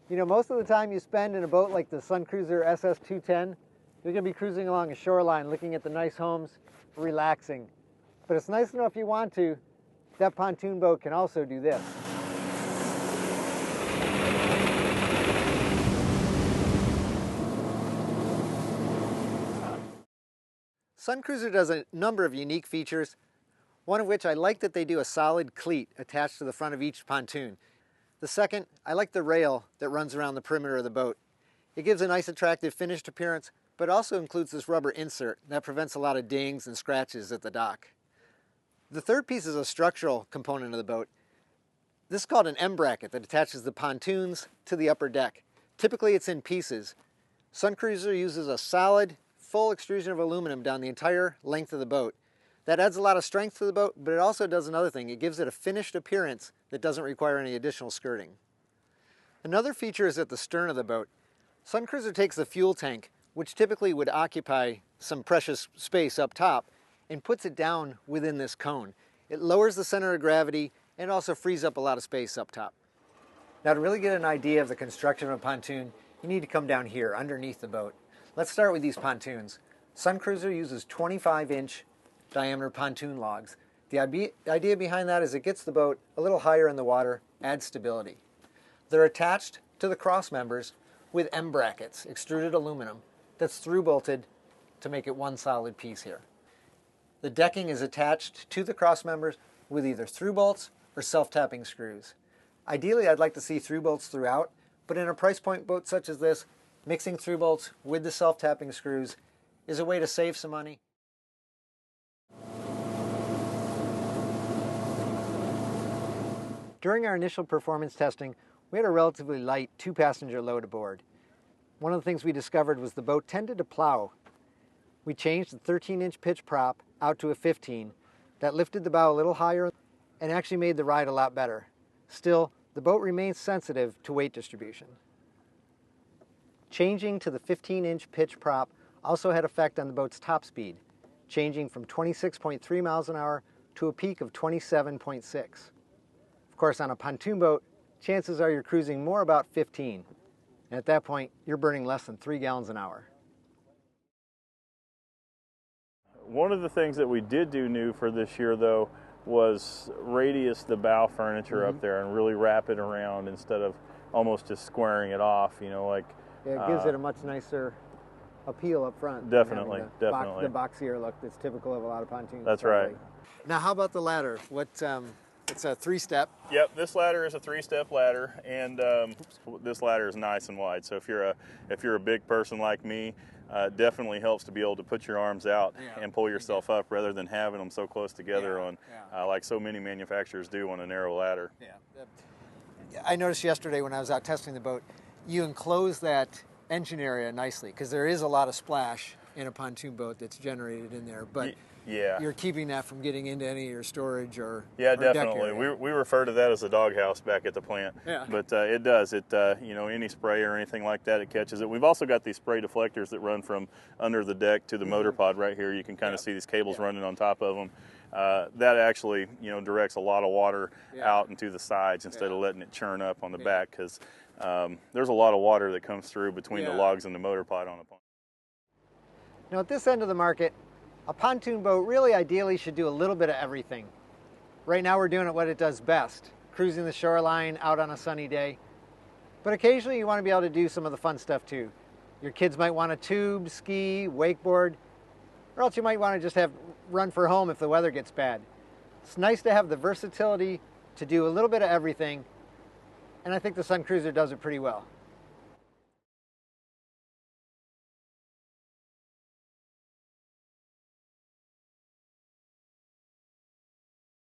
You know, most of the time you spend in a boat like the Suncruiser SS210, you're going to be cruising along a shoreline looking at the nice homes, relaxing. But it's nice to know if you want to, that pontoon boat can also do this. Suncruiser does a number of unique features, one of which I like that they do a solid cleat attached to the front of each pontoon. The second, I like the rail that runs around the perimeter of the boat. It gives a nice attractive finished appearance, but also includes this rubber insert that prevents a lot of dings and scratches at the dock. The third piece is a structural component of the boat. This is called an M bracket that attaches the pontoons to the upper deck. Typically it's in pieces. Suncruiser uses a solid, full extrusion of aluminum down the entire length of the boat. That adds a lot of strength to the boat, but it also does another thing. It gives it a finished appearance that doesn't require any additional skirting. Another feature is at the stern of the boat. Suncruiser takes the fuel tank, which typically would occupy some precious space up top, and puts it down within this cone. It lowers the center of gravity and also frees up a lot of space up top. Now, to really get an idea of the construction of a pontoon, you need to come down here underneath the boat. Let's start with these pontoons. Suncruiser uses 25-inch diameter pontoon logs. The idea behind that is it gets the boat a little higher in the water, adds stability. They're attached to the cross members with M brackets, extruded aluminum, that's through bolted to make it one solid piece here. The decking is attached to the cross members with either through bolts or self-tapping screws. Ideally, I'd like to see through bolts throughout, but in a price point boat such as this, mixing through bolts with the self-tapping screws is a way to save some money. During our initial performance testing, we had a relatively light 2-passenger load aboard. One of the things we discovered was the boat tended to plow. We changed the 13-inch pitch prop out to a 15. That lifted the bow a little higher and actually made the ride a lot better. Still, the boat remains sensitive to weight distribution. Changing to the 15-inch pitch prop also had effect on the boat's top speed, changing from 26.3 miles an hour to a peak of 27.6. Of course, on a pontoon boat, chances are you're cruising more about 15. And at that point, you're burning less than 3 gallons an hour. One of the things that we did do new for this year, though, was radius the bow furniture up there and really wrap it around instead of almost just squaring it off, you know, like... Yeah, it gives it a much nicer appeal up front. Definitely, The boxier look that's typical of a lot of pontoons. That's probably right. Now, how about the ladder? It's a 3-step. Yep, this ladder is a 3-step ladder, and this ladder is nice and wide. So if you're a big person like me, it definitely helps to be able to put your arms out and pull yourself up rather than having them so close together like so many manufacturers do on a narrow ladder. Yeah. I noticed yesterday when I was out testing the boat, you enclose that engine area nicely because there is a lot of splash in a pontoon boat that's generated in there, but you're keeping that from getting into any of your storage or definitely. Deck area. We refer to that as a doghouse back at the plant. But it does. Any spray or anything like that, it catches it. We've also got these spray deflectors that run from under the deck to the motor pod right here. You can kind of see these cables running on top of them. That actually, directs a lot of water out into the sides instead of letting it churn up on the back, because there's a lot of water that comes through between the logs and the motor pod on a pontoon. Now, at this end of the market, a pontoon boat really ideally should do a little bit of everything. Right now we're doing it what it does best, cruising the shoreline out on a sunny day. But occasionally you want to be able to do some of the fun stuff too. Your kids might want to tube, ski, wakeboard, or else you might want to just run for home if the weather gets bad. It's nice to have the versatility to do a little bit of everything, and I think the Suncruiser does it pretty well.